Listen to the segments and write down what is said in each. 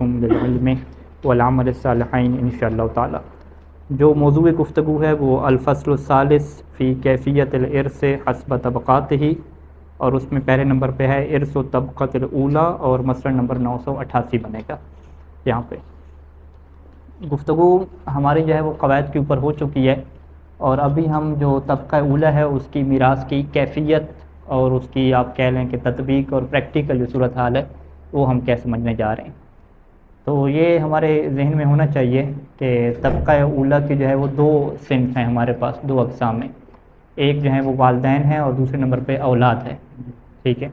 لکم للعلم والعمل الصالحین انشاءاللہ تعالی۔ جو موضوع گفتگو ہے وہ الفصل الثالث فی کیفیت الارث حسب طبقاتہ، اور اس میں پہلے نمبر پہ ہے ارث و طبقۃ الاولیٰ، اور مسئلہ نمبر 988 بنے گا۔ یہاں پہ گفتگو ہماری جو ہے وہ قواعد کے اوپر ہو چکی ہے، اور ابھی ہم جو طبقہ اولیٰ ہے اس کی میراث کی کیفیت اور اس کی آپ کہہ لیں کہ تطبیق اور پریکٹیکل جو صورتحال ہے وہ ہم کیا سمجھنے جا رہے ہیں۔ تو یہ ہمارے ذہن میں ہونا چاہیے کہ طبقہ اولیٰ کی جو ہے وہ دو صنف ہیں ہمارے پاس، دو اقسام ہیں۔ ایک جو ہے وہ والدین ہیں اور دوسرے نمبر پہ اولاد ہے، ٹھیک ہے۔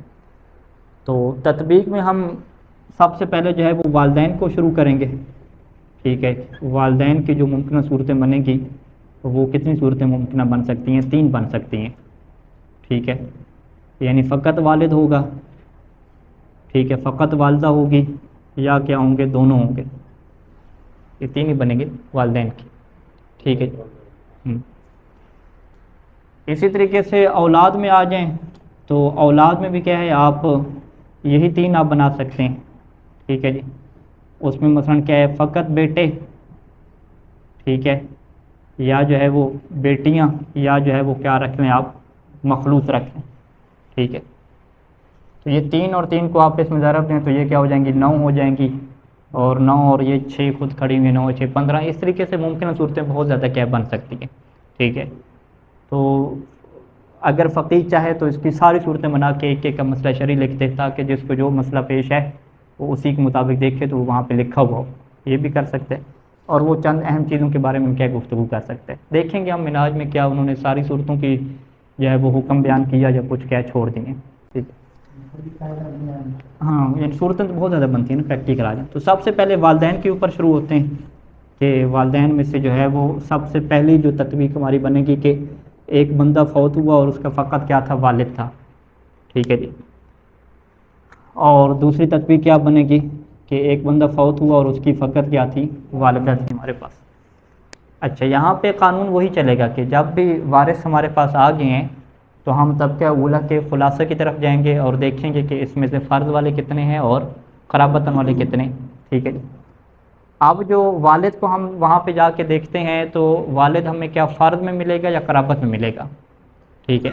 تو تطبیق میں ہم سب سے پہلے جو ہے وہ والدین کو شروع کریں گے، ٹھیک ہے۔ والدین کی جو ممکنہ صورتیں بنیں گی وہ کتنی صورتیں ممکنہ بن سکتی ہیں؟ 3 بن سکتی ہیں، ٹھیک ہے۔ یعنی فقط والد ہوگا، ٹھیک ہے، فقط والدہ ہوگی، یا کیا ہوں گے؟ دونوں ہوں گے۔ یہ 3 ہی بنیں گے والدین کی، ٹھیک ہے۔ اسی طریقے سے اولاد میں آ جائیں تو اولاد میں بھی کیا ہے، آپ یہی 3 آپ بنا سکتے ہیں، ٹھیک ہے جی۔ اس میں مثلا کیا ہے، فقط بیٹے، ٹھیک ہے، یا جو ہے وہ بیٹیاں، یا جو ہے وہ کیا رکھ لیں آپ، مخلوط رکھ لیں، ٹھیک ہے۔ تو یہ 3 اور 3 کو آپ اس میں ضرب دیں تو یہ کیا ہو جائیں گی؟ 9 ہو جائیں گی، اور 9 اور یہ 6 خود کھڑی ہوئی، 9 6 15۔ اس طریقے سے ممکنہ صورتیں بہت زیادہ کیا بن سکتی ہیں، ٹھیک ہے۔ تو اگر فقیہ چاہے تو اس کی ساری صورتیں بنا کے ایک ایک کا مسئلہ شرعی لکھ دے، تاکہ جس کو جو مسئلہ پیش ہے وہ اسی کے مطابق دیکھے تو وہ وہاں پہ لکھا ہوا ہو، یہ بھی کر سکتے ہیں۔ اور وہ چند اہم چیزوں کے بارے میں کیا گفتگو کر سکتے ہیں، دیکھیں گے ہم منہاج میں کیا انہوں نے ساری صورتوں کی جو ہے وہ حکم بیان کیا یا کچھ کیا چھوڑ دیے، ٹھیک ہے۔ ہاں، یہ صورتیں تو بہت زیادہ بنتی ہیں نا، پریکٹیکل آ جائیں تو سب سے پہلے والدین کے اوپر شروع ہوتے ہیں کہ والدین میں سے جو ہے وہ سب سے پہلی جو تطبیق ہماری بنے گی کہ ایک بندہ فوت ہوا اور اس کا فقط کیا تھا؟ والد تھا، ٹھیک ہے جی۔ اور دوسری تطبیق کیا بنے گی کہ ایک بندہ فوت ہوا اور اس کی فقط کیا تھی؟ والدہ تھی ہمارے پاس۔ اچھا، یہاں پہ قانون وہی چلے گا کہ جب بھی وارث ہمارے پاس آ گئے ہیں تو ہم طبقہ اولیٰ کے خلاصے کی طرف جائیں گے اور دیکھیں گے کہ اس میں سے فرض والے کتنے ہیں اور قرابتاً والے کتنے، ٹھیک ہے جی۔ اب جو والد کو ہم وہاں پہ جا کے دیکھتے ہیں تو والد ہمیں کیا فرض میں ملے گا یا قرابت میں ملے گا، ٹھیک ہے۔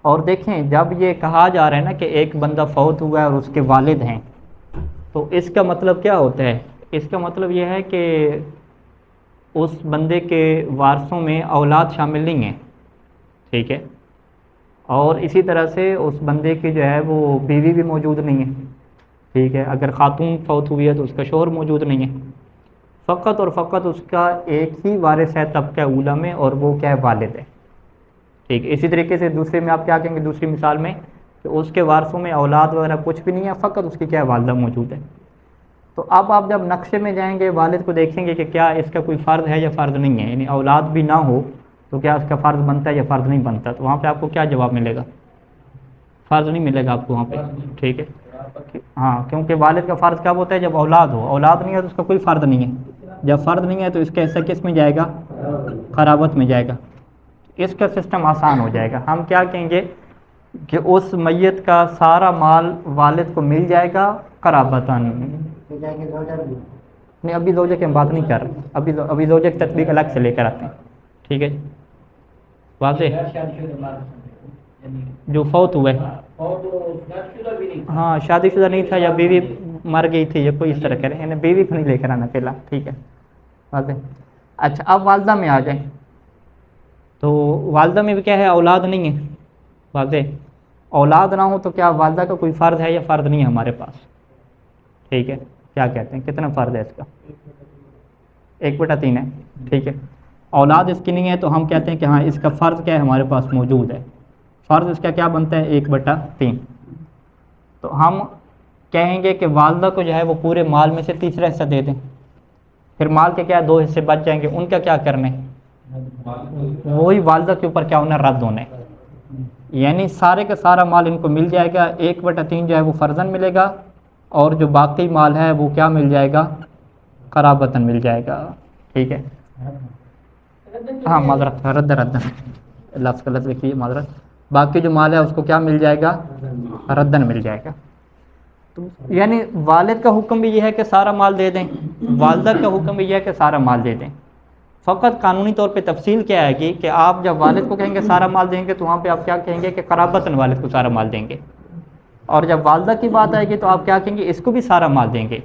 اور دیکھیں جب یہ کہا جا رہا ہے نا کہ ایک بندہ فوت ہوا ہے اور اس کے والد ہیں، تو اس کا مطلب کیا ہوتا ہے؟ اس کا مطلب یہ ہے کہ اس بندے کے وارثوں میں اولاد شامل نہیں ہیں، ٹھیک ہے۔ اور اسی طرح سے اس بندے کی جو ہے وہ بیوی بھی موجود نہیں ہے، ٹھیک ہے۔ اگر خاتون فوت ہوئی ہے تو اس کا شوہر موجود نہیں ہے، فقط اور فقط اس کا ایک ہی وارث ہے طبقہ اولیٰ میں، اور وہ کیا ہے؟ والد ہے، ٹھیک ہے۔ اسی طریقے سے دوسرے میں آپ کیا کہیں گے؟ دوسری مثال میں کہ اس کے وارثوں میں اولاد وغیرہ کچھ بھی نہیں ہے، فقط اس کی کیا ہے؟ والدہ موجود ہے۔ تو اب آپ جب نقشے میں جائیں گے والد کو دیکھیں گے کہ کیا اس کا کوئی فرض ہے یا فرض نہیں ہے، یعنی اولاد بھی نہ ہو تو کیا اس کا فرض بنتا ہے یا فرض نہیں بنتا، تو وہاں پہ آپ کو کیا جواب ملے گا؟ فرض نہیں ملے گا آپ کو وہاں پہ، ٹھیک ہے۔ ہاں، کیونکہ والد کا فرض کب ہوتا ہے؟ جب اولاد ہو، اولاد نہیں ہے تو اس کا کوئی فرض نہیں ہے۔ جب فرض نہیں ہے تو اس کا حصہ کس میں جائے گا؟ قرابت میں جائے گا۔ اس کا سسٹم آسان ہو جائے گا۔ ہم کیا کہیں گے کہ اس میت کا سارا مال والد کو مل جائے گا قرابتاً۔ نہیں، ابھی زوجہ کی ہم بات نہیں کر رہے، ابھی زوجہ کی تطبیق الگ سے لے کر آتے ہیں، ٹھیک ہے۔ واضح؟ جو فوت ہوئے، ہاں شادی شدہ نہیں تھا یا بیوی مر گئی تھی یا کوئی اس طرح کرے، یعنی بیوی کو نہیں لے کر آنا پہلا، ٹھیک ہے، واضح۔ اچھا، اب والدہ میں آ جائیں تو والدہ میں بھی کیا ہے؟ اولاد نہیں ہے، واضح۔ اولاد نہ ہو تو کیا والدہ کا کوئی فرض ہے یا فرض نہیں ہے ہمارے پاس، ٹھیک ہے۔ کیا کہتے ہیں کتنا فرض ہے اس کا؟ 1/3 ہے، ٹھیک ہے۔ اولاد اس کی نہیں ہے تو ہم کہتے ہیں کہ ہاں اس کا فرض کیا ہے؟ ہمارے پاس موجود ہے۔ فرض اس کا کیا بنتا ہے؟ 1/3۔ تو ہم کہیں گے کہ والدہ کو جو ہے وہ پورے مال میں سے تیسرا حصہ دے دیں، پھر مال کے کیا 2 حصے بچ جائیں گے، ان کا کیا کرنے؟ وہی والدہ کے اوپر کیا ہونا؟ رد ہونے، یعنی سارے کا سارا مال ان کو مل جائے گا۔ 1/3 جو ہے وہ فرضاً ملے گا، اور جو باقی مال ہے وہ کیا مل جائے گا؟ قرابتاً مل جائے گا، ٹھیک ہے۔ ہاں معذرت، ردن لفظ غلط لکھیے، معذرت۔ باقی جو مال ہے اس کو کیا مل جائے گا؟ ردن مل جائے گا، تو یعنی والد کا حکم بھی یہ ہے کہ سارا مال دے دیں، والدہ کا حکم بھی یہ ہے کہ سارا مال دے دیں. فقط قانونی طور پہ تفصیل کیا آئے گی کہ آپ جب والد کو کہیں گے سارا مال دیں گے تو وہاں پہ آپ کیا کہیں گے کہ قرابتاً والد کو سارا مال دیں گے، اور جب والدہ کی بات آئے گی تو آپ کیا کہیں گے اس کو بھی سارا مال دیں گے،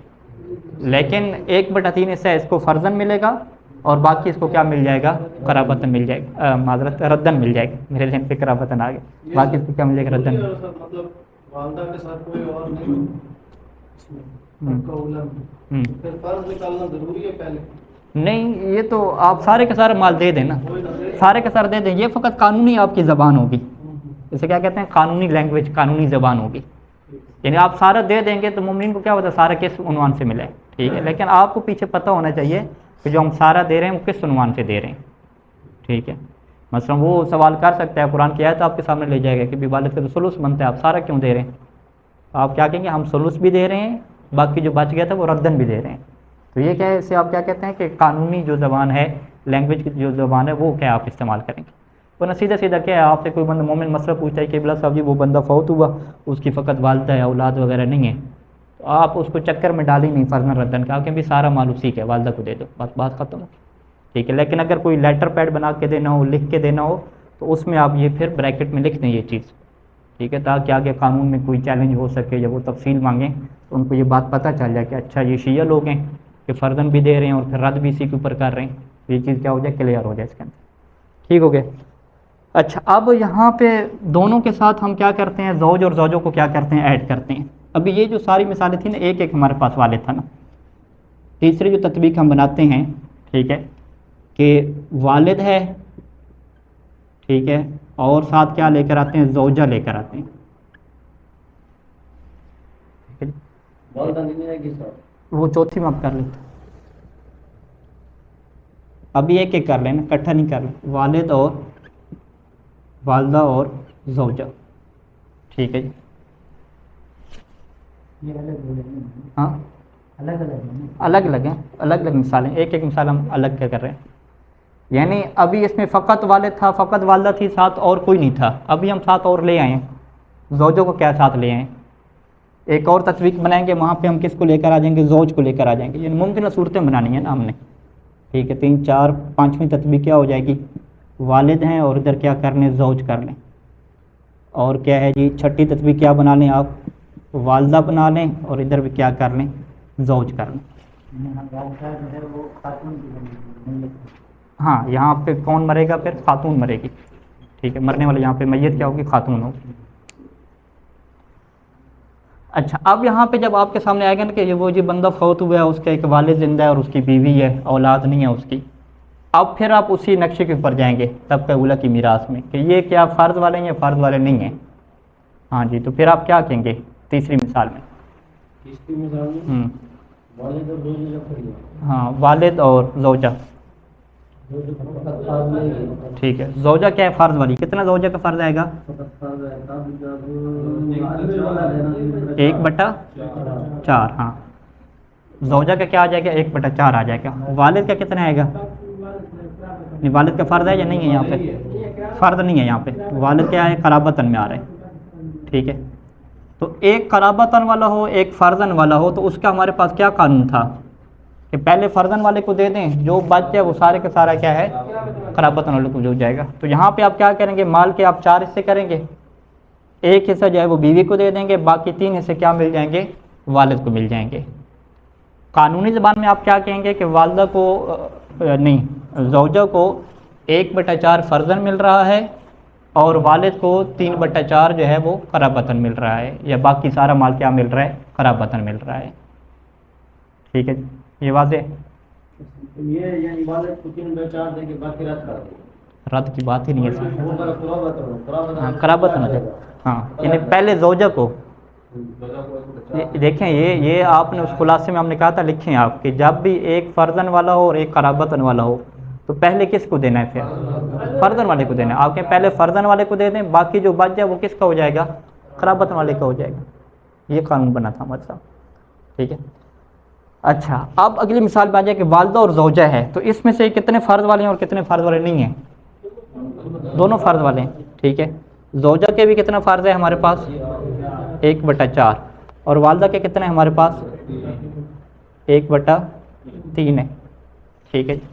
لیکن 1/3 حصہ اس کو فرضاً ملے گا اور باقی اس کو کیا مل جائے گا، قرابتاً مل جائے گا، معذرت رداً مل جائے گا، میرے ذہن پہ قرابتاً آ گیا، باقی اس کو کیا مل جائے گا، رداً. مطلب والدہ کے ساتھ کوئی اور نہیں پھر فرض نکالنا ضروری ہے پہلے؟ نہیں، یہ تو آپ سارے کا سارا مال دے دیں نا، سارے کا سارا دے دیں، یہ فقط قانونی آپ کی زبان ہوگی، اسے کیا کہتے ہیں قانونی لینگویج، قانونی زبان ہوگی. یعنی آپ سارا دے دیں گے تو مومنین کو کیا ہوتا ہے سارا کس عنوان سے ملے، ٹھیک ہے، لیکن آپ کو پیچھے پتہ ہونا چاہیے کہ جو ہم سارا دے رہے ہیں وہ کس عنوان سے دے رہے ہیں، ٹھیک ہے. مثلا وہ سوال کر سکتا ہے، قرآن کی آیت آپ کے سامنے لے جائے گا کہ بھی والد کا تو سلوس بنتا ہے، آپ سارا کیوں دے رہے ہیں؟ آپ کیا کہیں گے ہم سلوس بھی دے رہے ہیں، باقی جو بچ گیا تھا وہ ردن بھی دے رہے ہیں. تو یہ کیا ہے، اسے آپ کیا کہتے ہیں کہ قانونی جو زبان ہے، لینگویج کی جو زبان ہے وہ کیا آپ استعمال کریں گے. ورنہ سیدھا سیدھا کیا ہے، آپ سے کوئی بندہ مومن مسئلہ پوچھتا ہے کہ بلا صاحب جی وہ بندہ فوت ہوا، اس کی فقط والدہ ہے، اولاد وغیرہ نہیں ہے، تو آپ اس کو چکر میں ڈالیں نہیں فرضاً ردن کا کہ بھی سارا مال اسی کا ہے، والدہ کو دے دو، بات ختم ہو، ٹھیک ہے. لیکن اگر کوئی لیٹر پیڈ بنا کے دینا ہو، لکھ کے دینا ہو، تو اس میں آپ یہ پھر بریکٹ میں لکھ دیں یہ چیز، ٹھیک ہے، تاکہ آگے قانون میں کوئی چیلنج ہو سکے، جب وہ تفصیل مانگیں تو ان کو یہ بات پتہ چل جائے کہ اچھا یہ شیعہ لوگ ہیں کہ فرضاً بھی دے رہے ہیں اور پھر رد بھی اسی کے اوپر کر رہے ہیں، یہ چیز کیا ہو جائے، کلیئر ہو جائے اس کے اندر، ٹھیک ہو گیا. اچھا، اب یہاں پہ دونوں کے ساتھ ہم کیا کرتے ہیں، زوج اور زوجوں کو کیا کرتے ہیں، ایڈ کرتے ہیں. ابھی یہ جو ساری مثالیں تھیں نا، ایک ایک ہمارے پاس والد تھا نا. تیسری جو تطبیق ہم بناتے ہیں، ٹھیک ہے، کہ والد ہے، ٹھیک ہے، اور ساتھ کیا لے کر آتے ہیں، زوجہ لے کر آتے ہیں. وہ چوتھی میں اب کر لیتے، ابھی ایک ایک کر لینا، اکٹھا نہیں کر لیں، والد اور والدہ اور زوجہ، ٹھیک ہے جی. ہاں الگ الگ ہیں، الگ الگ مثالیں، ایک ایک مثال ہم الگ کر رہے ہیں. یعنی ابھی اس میں فقط والد تھا، فقط والدہ تھی، ساتھ اور کوئی نہیں تھا، ابھی ہم ساتھ اور لے آئے ہیں، زوجوں کو کیا ساتھ لے آئے ہیں. ایک اور تطبیق بنائیں گے، وہاں پہ ہم کس کو لے کر آ جائیں گے، زوج کو لے کر آ جائیں گے. یعنی ممکنہ صورتیں بنانی ہیں نا ہم نے، ٹھیک ہے. 3 4 5ویں تطبیق کیا ہو جائے گی، والد ہیں اور ادھر کیا کر لیں، زوج کر لیں. اور کیا ہے جی، چھٹی تطبیق کیا بنا لیں آپ، والدہ بنا لیں اور ادھر بھی کیا کر لیں، زوج کر لیں. ہاں، یہاں پہ کون مرے گا، پھر خاتون مرے گی، ٹھیک ہے، مرنے والے یہاں پہ میت کیا ہوگی، خاتون ہوگی. اچھا، اب یہاں پہ جب آپ کے سامنے آئے گا نا کہ وہ جی بندہ فوت ہوا ہے، اس کا ایک والد زندہ ہے اور اس کی بیوی ہے، اولاد نہیں ہے اس کی، اب پھر آپ اسی نقشے کے اوپر جائیں گے طبقہ اولیٰ کی میراث میں کہ یہ کیا فرض والے ہیں یا فرض والے نہیں ہیں. ہاں جی، تو پھر آپ کیا کہیں گے تیسری مثال میں، ہاں والد اور زوجہ، ٹھیک ہے. زوجہ کیا ہے، فرض والی، کتنا زوجہ کا فرض آئے گا، 1/4. ہاں، زوجہ کا کیا آ جائے گا، 1/4 آ جائے گا. والد کا کتنا آئے گا، نہیں والد کا فرض ہے یا نہیں ہے، یہاں پہ فرض نہیں ہے، یہاں پہ والد کیا ہے، قرابتاً میں آ رہا ہے، ٹھیک ہے. تو ایک قرابتاً والا ہو، ایک فرضاً والا ہو، تو اس کا ہمارے پاس کیا قانون تھا کہ پہلے فرضاً والے کو دے دیں، جو بچ جائے وہ سارے کا سارا کیا ہے، قرابتاً والے کو جو جائے گا. تو یہاں پہ آپ کیا کریں گے، مال کے آپ 4 حصے کریں گے، ایک حصہ جو ہے وہ بیوی کو دے دیں گے، باقی 3 حصے کیا مل جائیں گے، والد کو مل جائیں گے. قانونی زبان میں آپ کیا کہیں گے کہ والدہ کو نہیں، زوجہ کو 1/4 فرضاً مل رہا ہے اور والد کو 3/4 جو ہے وہ قرابتاً مل رہا ہے، یا باقی سارا مال کیا مل رہا ہے، قرابتاً مل رہا ہے. ٹھیک ہے، یہ واضح، یہ یعنی والد کو 3/4 دیں گے، باقی رد کر دیں گے، رد کی بات ہی نہیں ہے. ہاں، قرابت قرابتاً ہو جائے، ہاں، یعنی پہلے زوجہ کو دیکھیں، یہ آپ نے اس خلاصے میں ہم نے کہا تھا لکھیں آپ کہ جب بھی ایک فرضاً والا ہو اور ایک قرابتاً والا ہو تو پہلے کس کو دینا ہے، پھر فرضاً والے کو دینا ہے. آپ کہیں پہلے فرضاً والے کو دے دیں، باقی جو بچ جائے وہ کس کا ہو جائے گا، قرابتاً والے کا ہو جائے گا. یہ قانون بنا تھا ہمارے ساتھ، ٹھیک ہے. اچھا، اب اگلی مثال پہ آ جائے کہ والدہ اور زوجہ ہے، تو اس میں سے کتنے فرض والے ہیں اور کتنے فرض والے نہیں ہیں، دونوں فرض والے ہیں، ٹھیک ہے. زوجہ کے بھی کتنا فرض ہے ہمارے پاس، 1/4، اور والدہ کے کتنے ہیں ہمارے پاس؟ 1/3 ہے، ٹھیک ہے جی.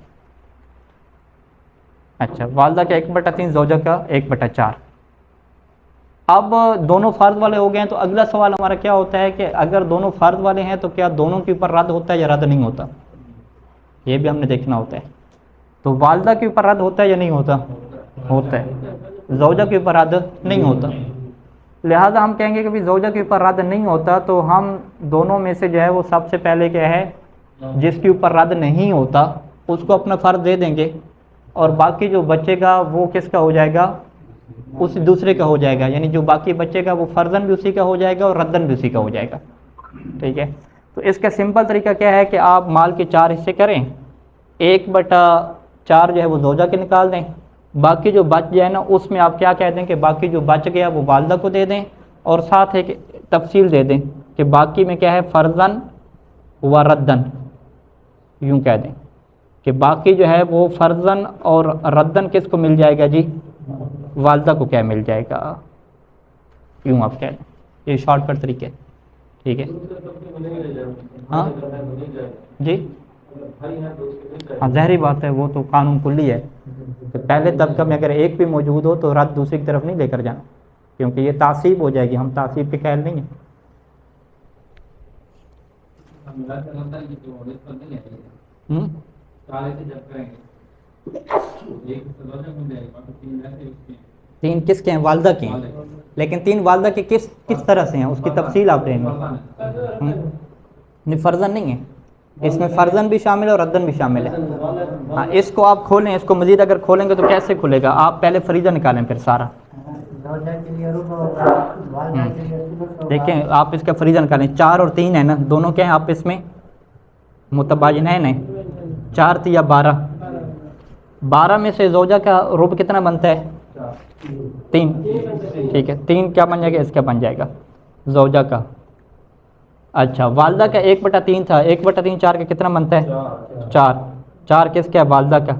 اچھا والدہ کا 1/3، زوجہ کا 1/4. اب دونوں فرد والے ہو گئے ہیں تو اگلا سوال ہمارا کیا ہوتا ہے کہ اگر دونوں فرد والے ہیں تو کیا دونوں کے اوپر رد ہوتا ہے یا رد نہیں ہوتا؟ یہ بھی ہم نے دیکھنا ہوتا ہے. تو والدہ کے اوپر رد ہوتا ہے یا نہیں ہوتا؟ ہوتا ہے. زوجہ کے اوپر رد نہیں ہوتا. لہٰذا ہم کہیں گے کہ زوجہ کے اوپر رد نہیں ہوتا تو ہم دونوں میں سے جو ہے وہ سب سے پہلے کیا ہے، جس کے اوپر رد نہیں ہوتا اس کو اپنا فرد دے دیں گے، اور باقی جو بچے گا وہ کس کا ہو جائے گا؟ اس دوسرے کا ہو جائے گا. یعنی جو باقی بچے گا وہ فرضاً بھی اسی کا ہو جائے گا اور ردن بھی اسی کا ہو جائے گا. ٹھیک ہے. تو اس کا سمپل طریقہ کیا ہے کہ آپ مال کے 4 حصے کریں، 1/4 جو ہے وہ زوجہ کے نکال دیں، باقی جو بچ جائے نا اس میں آپ کیا کہہ دیں کہ باقی جو بچ گیا وہ والدہ کو دے دیں، اور ساتھ ایک تفصیل دے دیں کہ باقی میں کیا ہے، فرضاً و ردن. یوں کہہ دیں کہ باقی جو ہے وہ فرضاً اور ردن کس کو مل جائے گا جی؟ والدہ کو کیا مل جائے گا. یوں آپ کہہ دیں، یہ شارٹ کٹ طریقہ ہے. ٹھیک ہے. ہاں جی ہاں ظاہری بات ہے، وہ تو قانون کلی ہے کہ پہلے طبقہ میں اگر ایک بھی موجود ہو تو رد دوسری کی طرف نہیں لے کر جانا، کیونکہ یہ تعصیب ہو جائے گی. ہم تعصیب کے قائل نہیں ہیں. تین کس کے ہیں؟ والدہ کے ہیں. لیکن 3 والدہ کے کس طرح سے ہیں اس کی تفصیل آپ دیں گے. فرضاً نہیں ہے، اس میں فرضاً بھی شامل ہے اور ردن بھی شامل ہے. ہاں اس کو آپ کھولیں، اس کو مزید اگر کھولیں گے تو کیسے کھلے گا؟ آپ پہلے فریضہ نکالیں پھر سارا. دیکھیں آپ اس کا فریضہ نکالیں، 4 اور 3 ہے نا، دونوں کیا ہیں آپس میں متباینین ہیں. 4 3 12، 12 میں سے زوجہ کا ربع کتنا بنتا ہے؟ 3. ٹھیک ہے. 3 کیا بن جائے گا؟ اس کا بن جائے گا زوجہ کا. اچھا والدہ کا 1/3 تھا، 1/3 4 کا کتنا بنتا ہے؟ 4. 4 کس کا ہے؟ والدہ کا.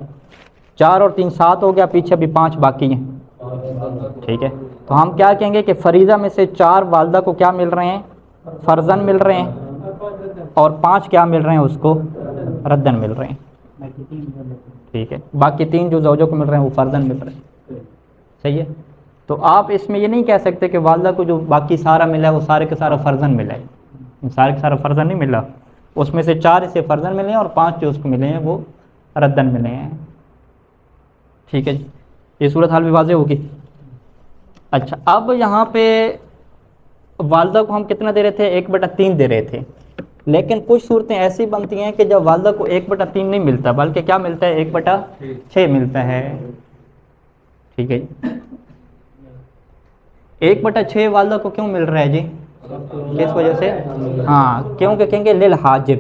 4 اور 3 7 ہو گیا، پیچھے ابھی 5 باقی ہیں. ٹھیک ہے. تو ہم کیا کہیں گے کہ فریضہ میں سے 4 والدہ کو کیا مل رہے ہیں؟ فرضاً مل رہے ہیں، اور 5 کیا مل رہے ہیں؟ اس کو ردن مل رہے ہیں. ٹھیک ہے. باقی 3 جو زوجوں کو مل رہے ہیں وہ فرضاً مل رہے ہیں. صحیح ہے. تو آپ اس میں یہ نہیں کہہ سکتے کہ والدہ کو جو باقی سارا ملا ہے وہ سارے کا سارا فرضاً ملا ہے. سارے کا سارا فرضاً نہیں ملا، اس میں سے 4 اسے فرضاً ملے ہیں اور 5 جو اس کو ملے ہیں وہ ردن ملے ہیں. ٹھیک ہے جی. یہ صورت حال بھی واضح ہوگی. اچھا اب یہاں پہ والدہ کو ہم کتنا دے رہے تھے؟ 1/3 دے رہے تھے. لیکن کچھ صورتیں ایسی بنتی ہیں کہ جب والدہ کو 1/3 نہیں ملتا بلکہ کیا ملتا ہے؟ 1/6 ملتا ہے. ٹھیک ہے جی. 1/6 والدہ کو کیوں مل رہا ہے جی؟ کس وجہ سے؟ ہاں کیونکہ کہیں گے للحاجب.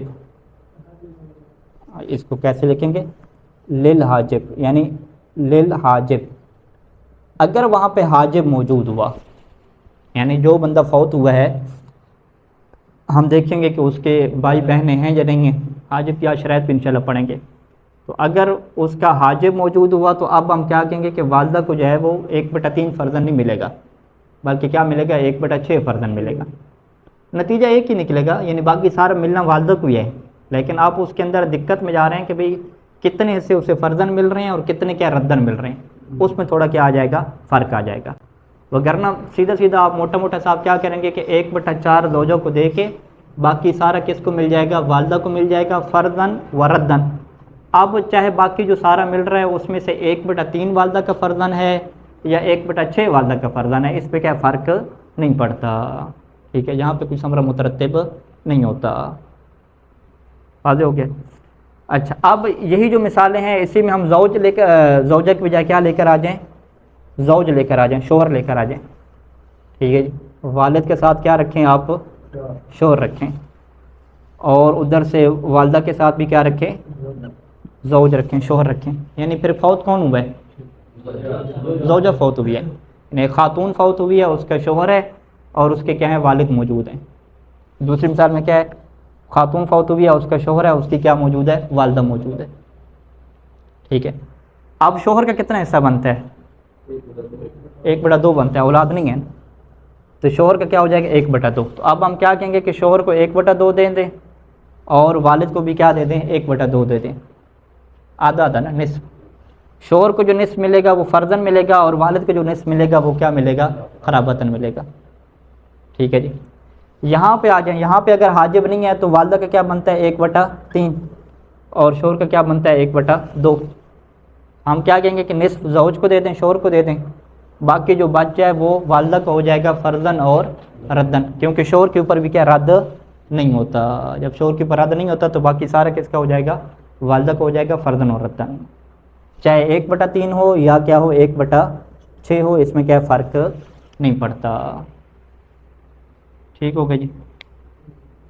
اس کو کیسے لکھیں گے؟ للحاجب، یعنی للحاجب. اگر وہاں پہ حاجب موجود ہوا، یعنی جو بندہ فوت ہوا ہے ہم دیکھیں گے کہ اس کے بھائی بہنیں ہیں یا نہیں ہیں. حاجب کی شرائط بھی انشاءاللہ پڑھیں گے. تو اگر اس کا حاجب موجود ہوا تو اب ہم کیا کہیں گے کہ والدہ کو جو ہے وہ 1/3 فرضاً نہیں ملے گا، بلکہ کیا ملے گا؟ 1/6 فرضاً ملے گا. نتیجہ ایک ہی نکلے گا، یعنی باقی سارا ملنا والدہ کو ہی ہے، لیکن آپ اس کے اندر دقت میں جا رہے ہیں کہ بھئی کتنے حصے اسے فرضاً مل رہے ہیں اور کتنے کیا ردن مل رہے ہیں. اس میں تھوڑا کیا آ جائے گا؟ فرق آ جائے گا. وگرنہ سیدھا سیدھا آپ موٹا موٹا صاحب کیا کریں گے کہ 1/4 زوجوں کو دے کے باقی سارا کس کو مل جائے گا؟ والدہ کو مل جائے گا فرضاً و ردن. اب چاہے باقی جو سارا مل رہا ہے اس میں سے 1/3 والدہ کا فرضاً ہے یا 1/6 والدہ کا فرضاً ہے، اس پہ کیا فرق نہیں پڑتا. ٹھیک ہے. یہاں پہ کوئی ثمرہ مترتب نہیں ہوتا. واضح ہو گیا. اچھا اب یہی جو مثالیں ہیں اسی میں ہم زوجہ کی بجائے کیا لے کر آ جائیں؟ زوج لے کر آ جائیں، شوہر لے کر آ جائیں. ٹھیک ہے جی. والد کے ساتھ کیا رکھیں آپ؟ شوہر رکھیں. اور ادھر سے والدہ کے ساتھ بھی کیا رکھیں؟ زوج رکھیں، شوہر رکھیں. یعنی پھر فوت کون ہوا ہے؟ زوجہ فوت ہوئی ہے. یعنی خاتون فوت ہوئی ہے، اس کا شوہر ہے اور اس کے کیا ہیں؟ والد موجود ہیں. دوسری مثال میں کیا ہے؟ خاتون فوت ہوئی ہے، اس کا شوہر ہے، اس کی کیا موجود ہے؟ والدہ موجود ہے. ٹھیک ہے. اب شوہر کا کتنا حصہ بنتا ہے؟ 1/2 بنتا ہے، اولاد نہیں ہے. تو تو شوہر کا کیا ہو جائے گا 1/2. تو اب ہم کیا کہیں گے کہ شوہر کو 1/2 دے دیں اور والد کو بھی کیا دے دیں 1/2 دے دیں. آدھا آدھا نا، نصف. شوہر کو جو نصف ملے گا وہ فرضاً ملے گا اور والد کو جو نصف ملے گا وہ کیا ملے گا قرابتاً ملے گا. ٹھیک ہے جی. یہاں پہ آ جائیں، یہاں پہ اگر حاجب نہیں ہے تو والدہ کا کیا بنتا ہے 1/3 اور شوہر کا کیا بنتا ہے 1/2. ہم کیا کہیں گے کہ نصف زوج کو دے دیں، شوہر کو دے دیں، باقی جو بچ جائے وہ والدہ کا ہو جائے گا فرضاً اور ردن، کیونکہ شوہر کے اوپر بھی کیا رد نہیں ہوتا. جب شوہر کے اوپر رد نہیں ہوتا تو باقی سارا کس کا ہو جائے گا والدہ کا ہو جائے گا فرضاً اور ردن. چاہے 1/3 ہو یا کیا ہو 1/6 ہو، اس میں کیا فرق نہیں پڑتا. ٹھیک ہو گیا جی.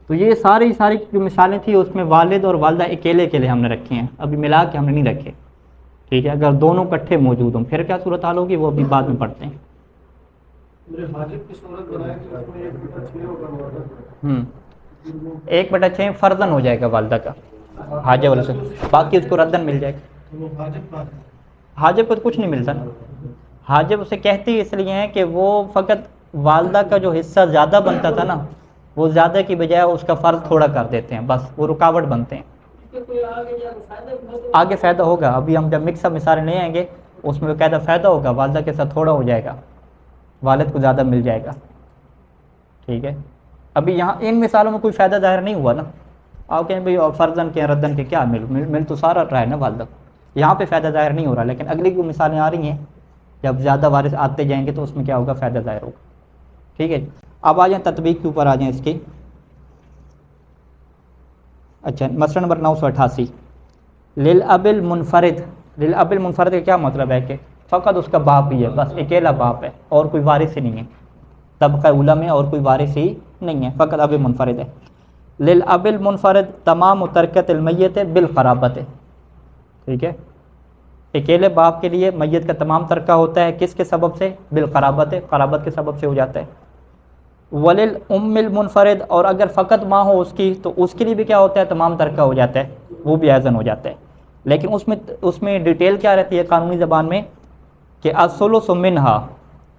تو یہ ساری جو مثالیں تھیں اس میں والد اور والدہ اکیلے ہم نے رکھے ہیں، ابھی ملا کے ہم نے نہیں رکھے. ٹھیک ہے، اگر دونوں کٹھے موجود ہوں پھر کیا صورتحال ہوگی وہ ابھی بعد میں پڑھتے ہیں. حاجب کی صورت بنائے کہ اس میں 1/6 ہوگا. 1/6 فرضاً ہو جائے گا والدہ کا حاجب والے سے، باقی اس کو ردن مل جائے گا. حاجب کو تو کچھ نہیں ملتا نا. حاجب اسے کہتی اس لیے ہیں کہ وہ فقط والدہ کا جو حصہ زیادہ بنتا تھا نا وہ زیادہ کی بجائے اس کا فرض تھوڑا کر دیتے ہیں، بس وہ رکاوٹ بنتے ہیں. آگے فائدہ ہوگا، ابھی ہم جب مکس اپ مثالیں نہیں آئیں گے اس میں قاعدہ فائدہ ہوگا، والدہ کے ساتھ تھوڑا ہو جائے گا، والد کو زیادہ مل جائے گا. ٹھیک ہے، ابھی یہاں ان مثالوں میں کوئی فائدہ ظاہر نہیں ہوا نا. آپ کہیں بھائی فرضاً کے ردن کے کیا مل تو سارا رہا ہے نا والدہ کو، یہاں پہ فائدہ ظاہر نہیں ہو رہا. لیکن اگلی جو مثالیں آ رہی ہیں جب زیادہ وارث آتے جائیں گے تو اس میں کیا ہوگا فائدہ ظاہر ہوگا. ٹھیک ہے، اب آ جائیں تطبیق کے اوپر آ جائیں اس کی. اچھا، مسئلہ نمبر 988. للاب المنفرد. للاب المنفرد کا کیا مطلب ہے کہ فقط اس کا باپ ہی ہے، بس اکیلا باپ ہے اور کوئی وارث ہی نہیں ہے. طبقہ اولیٰ میں اور کوئی وارث ہی نہیں ہے، فقط اب منفرد ہے. للاب المنفرد تمام ترکت المیت بالقرابت. ٹھیک ہے، اکیلے باپ کے لیے میت کا تمام ترکہ ہوتا ہے کس کے سبب سے؟ بالقرابت، قرابت کے سبب سے ہو جاتا ہے. وللام المنفرد، اور اگر فقط ماں ہو اس کی تو اس کے لیے بھی کیا ہوتا ہے تمام ترکہ ہو جاتا ہے، وہ بھی ایزن ہو جاتا ہے. لیکن اس میں ڈیٹیل کیا رہتی ہے قانونی زبان میں کہ الثلث منہا،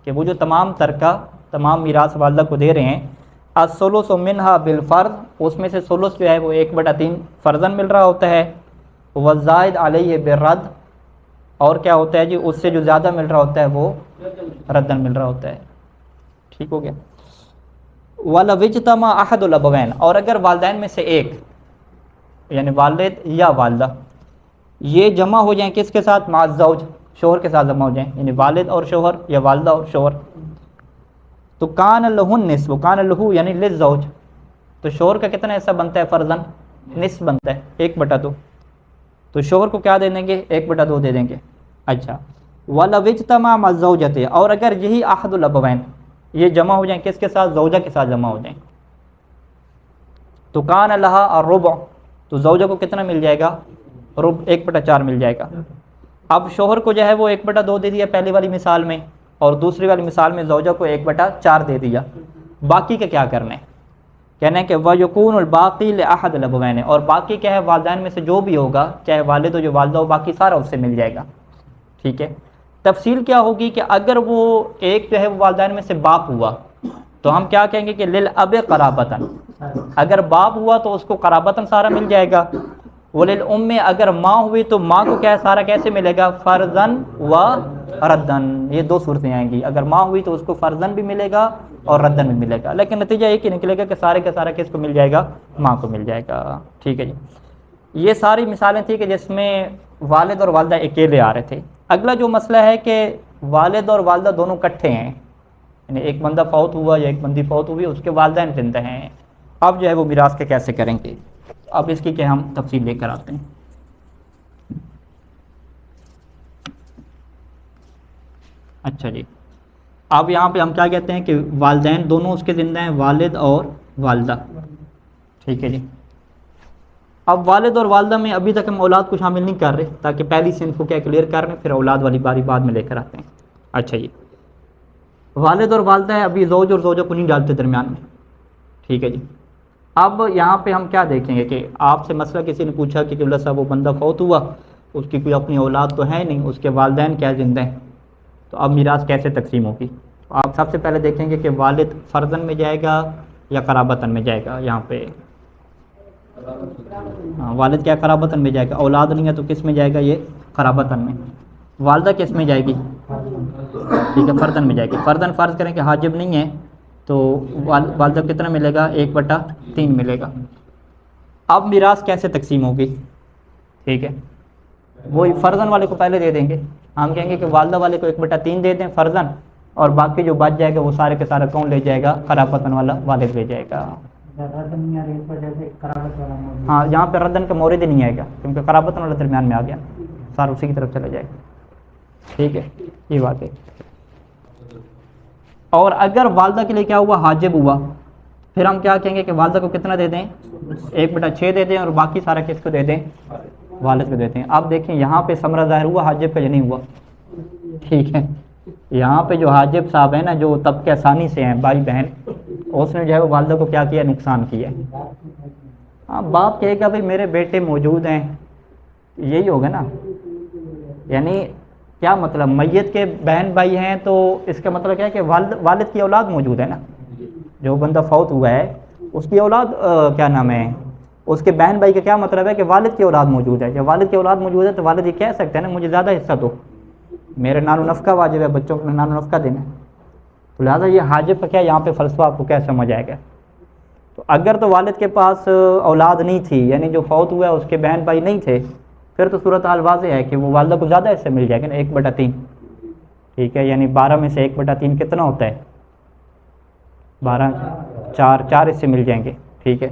کہ وہ جو تمام ترکہ تمام میراث والدہ کو دے رہے ہیں، الثلث منہا بالفرض، اس میں سے ثلث جو ہے وہ 1/3 فرضاً مل رہا ہوتا ہے. والزائد علیہ بالرد، اور کیا ہوتا ہے جی اس سے جو زیادہ مل رہا ہوتا ہے وہ ردن مل رہا ہوتا ہے. ٹھیک ہو گیا. وَلَوْ اجْتَمَعَ أَحَدُ الْأَبَوَيْنِ، اور اگر والدین میں سے ایک یعنی والد یا والدہ یہ جمع ہو جائیں کس کے ساتھ؟ مع الزوج، شوہر کے ساتھ جمع ہو جائیں، یعنی والد اور شوہر یا والدہ اور شوہر، تو کان لہ النصف، کان لہ یعنی للزوج، تو شوہر کا کتنا حصہ بنتا ہے فرضاً؟ نصف بنتا ہے 1/2. تو شوہر کو کیا دے دیں گے 1/2 دے دیں گے. اچھا، وَلَوْ اجْتَمَعَ مع الزَّوْجَةِ، اور اگر یہی احد الابوین یہ جمع ہو جائیں کس کے ساتھ؟ زوجہ کے ساتھ جمع ہو جائیں، تو کان لہا الربع، تو زوجہ کو کتنا مل جائے گا؟ ربع، 1/4 مل جائے گا. اب شوہر کو جو ہے وہ 1/2 دے دیا پہلی والی مثال میں، اور دوسری والی مثال میں زوجہ کو 1/4 دے دیا. باقی کا کیا کرنا ہے؟ کہنا ہے کہ وَيَكُونُ الْبَاقِي لِأَحَدِ الْأَبَوَيْنِ، اور باقی کیا ہے والدین میں سے جو بھی ہوگا چاہے والد ہو جو والدہ ہو باقی سارا اس سے مل جائے گا. ٹھیک ہے، تفصیل کیا ہوگی کہ اگر وہ ایک جو ہے وہ والدین میں سے باپ ہوا تو ہم کیا کہیں گے کہ للاب قرابتاً، اگر باپ ہوا تو اس کو قرابتاً سارا مل جائے گا. وللام، اگر ماں ہوئی تو ماں کو کیا سارا کیسے ملے گا؟ فرضاً و ردن. یہ دو صورتیں آئیں گی، اگر ماں ہوئی تو اس کو فرضاً بھی ملے گا اور ردن بھی ملے گا، لیکن نتیجہ ایک ہی نکلے گا کہ سارے کا سارا کس کو مل جائے گا؟ ماں کو مل جائے گا. ٹھیک ہے جی، یہ ساری مثالیں تھیں کہ جس میں والد اور والدہ اکیلے آ رہے تھے. اگلا جو مسئلہ ہے کہ والد اور والدہ دونوں کٹھے ہیں، یعنی ایک بندہ فوت ہوا یا ایک بندی فوت ہوئی، اس کے والدین زندہ ہیں، اب جو ہے وہ میراث کے کیسے کریں گے؟ اب اس کی کہ ہم تفصیل لے کر آتے ہیں. اچھا جی، اب یہاں پہ ہم کیا کہتے ہیں کہ والدین دونوں اس کے زندہ ہیں، والد اور والدہ. ٹھیک ہے جی، اب والد اور والدہ میں ابھی تک ہم اولاد کو شامل نہیں کر رہے تاکہ پہلی صنف کو کیا کلیئر کر رہے ہیں، پھر اولاد والی باری بعد میں لے کر آتے ہیں. اچھا جی، والد اور والدہ ہے، ابھی زوج اور زوجہ کو نہیں ڈالتے درمیان میں. ٹھیک ہے جی، اب یہاں پہ ہم کیا دیکھیں گے کہ آپ سے مسئلہ کسی نے پوچھا کہ قبلہ صاحب وہ بندہ فوت ہوا، اس کی کوئی اپنی اولاد تو ہے نہیں، اس کے والدین کیا زندہ ہیں، تو اب میراث کیسے تقسیم ہوگی؟ تو آپ سب سے پہلے دیکھیں گے کہ والد فرزن میں جائے گا یا قرابتاً میں جائے گا. یہاں پہ والد کیا قرابتاً میں جائے گا, اولاد نہیں ہے تو کس میں جائے گا, یہ قرابتاً میں. والدہ کس میں جائے گی, ٹھیک ہے, فردن میں جائے گی. فردن فرض کریں کہ حاجب نہیں ہے تو والدہ کتنا ملے گا, 1/3 ملے گا. اب میراث کیسے تقسیم ہوگی, ٹھیک ہے, وہی فرزن والے کو پہلے دے دیں گے. ہم کہیں گے کہ والدہ والے کو 1/3 دے دیں فرزن, اور باقی جو بچ جائے گا وہ سارے کے سارا کون لے جائے گا, قرابتاً والا والد لے جائے گا. ہاں, یہاں پہ ردن کا مورد ہی نہیں آئے گا کیونکہ قرابتاً والا درمیان میں آ گیا, سارا اسی کی طرف چلا جائے گا. ٹھیک ہے, یہ بات ہے. اور اگر والدہ کے لیے کیا ہوا, حاجب ہوا, پھر ہم کیا کہیں گے کہ والدہ کو کتنا دے دیں, 1/6 دے دیں, اور باقی سارا کس کو دے دیں, والد کو دیتے ہیں. اب دیکھیں یہاں پہ ثمرہ ظاہر ہوا حاجب کا یا نہیں ہوا, ٹھیک ہے. یہاں پہ جو حاجب صاحب ہیں نا, جو طبقہ ثانی سے ہیں, بھائی بہن, اس نے جو ہے وہ والدہ کو کیا کیا, نقصان کیا. ہاں, باپ کہے گا بھائی میرے بیٹے موجود ہیں, یہی ہوگا نا. یعنی کیا مطلب, میت کے بہن بھائی ہیں تو اس کا مطلب کیا ہے کہ والد کی اولاد موجود ہے نا. جو بندہ فوت ہوا ہے اس کی اولاد کیا نام ہے, اس کے بہن بھائی کا کیا مطلب ہے کہ والد کی اولاد موجود ہے. جب والد کی اولاد موجود ہے تو والد یہ کہہ سکتے ہیں نا مجھے زیادہ حصہ دو, میرے نان و نفقہ واجب ہے, بچوں کو نان و نفقہ دینا. تو لہٰذا یہ حاجب کا کیا یہاں پہ فلسفہ آپ کو کیا سمجھ آئے گا. تو اگر تو والد کے پاس اولاد نہیں تھی, یعنی جو فوت ہوا ہے اس کے بہن بھائی نہیں تھے, پھر تو صورتحال واضح ہے کہ وہ والدہ کو زیادہ حصہ مل جائے گا نا, 1/3. ٹھیک ہے, یعنی 12 میں سے 1/3 کتنا ہوتا ہے, 12, 4 حصے مل جائیں گے. ٹھیک ہے,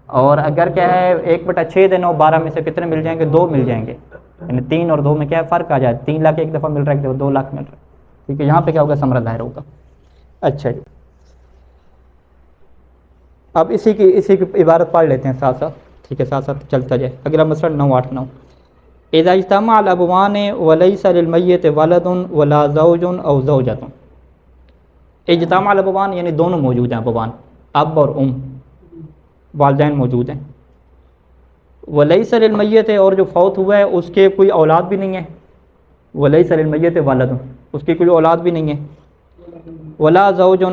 اور اگر کیا ہے 1/6 دینا, 12 میں سے کتنے مل جائیں گے, 2 مل جائیں گے. یعنی 3 اور 2 میں کیا فرق آ جائے, 3 لاکھ ایک دفعہ مل رہا ہے, 2 لاکھ مل رہا ہے. ٹھیک ہے, یہاں پہ کیا ہوگا, ثمرہ ظاہر ہوگا. اچھا جی, اب اسی کی عبارت پڑھ لیتے ہیں ساتھ ساتھ. ٹھیک ہے, ساتھ ساتھ چلتا جائے. اگلا مسئلہ 989. اذا اجتمع الابوان وليس للمیت ولد ولا زوج او زوجۃ. اجتماع الابوان یعنی دونوں موجود ہیں, ابوان اب اور والدین موجود ہیں. ولیس للمیت, اور جو فوت ہوا ہے اس کے کوئی اولاد بھی نہیں ہے. ولیس للمیت ولد, اس کی کوئی اولاد بھی نہیں ہے. ولا زوج,